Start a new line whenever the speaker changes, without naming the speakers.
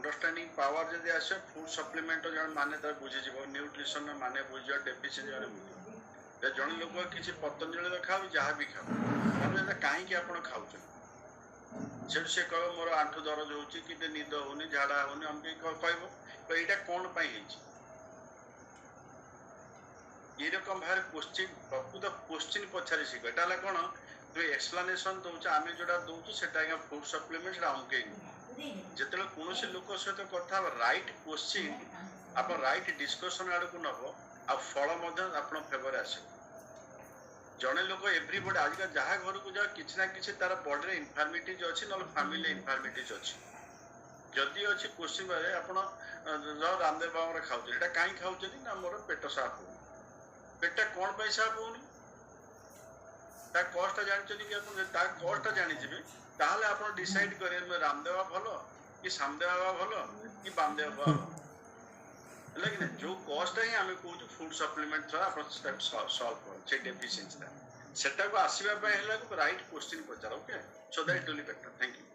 Understanding power जदि आसे food supplement जन माने त बुझी जीवो न्यूट्रिशन माने बुझियो डेफिशिएंसी जन बुझियो जन लोक किसी पतंजलि खाऊ जहाँ भी खाऊ मतलब कहीं आपण खाऊ से कह मोर आंठू दरज हो कि निद होनी झाड़ा होनी हमके कहब तो यहाँ कौन ये रकम भाव क्वेश्चन प्रकृत क्वेश्चन पचारि शिख एटा कौन जो एक्सप्लानेसन दौर आम जोटा दौर से फूड सप्लीमेंट से आमके जिते कौन लोक सहित कथा राइट क्वेश्चन आप राइट डिस्कसन आड़ को नब आ फल आप फेवर आस जड़े लोक एव्रीबडी आजकल जहाँ घर को जा कि ना कि तार बॉडी इनफॉर्मेटिज अच्छी ना फैमिली इनफॉर्मेटिज अच्छी जदि अच्छी क्वेश्चन आप रामदेव बाबा खाऊ कहीं खाऊ ना मोर पेट साफ हो पेटा कौन पर साफ होनी कष्ट जानते कि कष्ट जानी ताहले आप डिसाइड करेंगे रामदेव भल कि सामदेव बाबा भल कि बामदेव बाबा है कि जो कष्ट ही आम कहूँ फूड सप्लीमेंट द्वारा सल्व कर डेफिशिएंसी सेटा को आसवाई राइट क्वेश्चन पचार okay so that will be better thank you.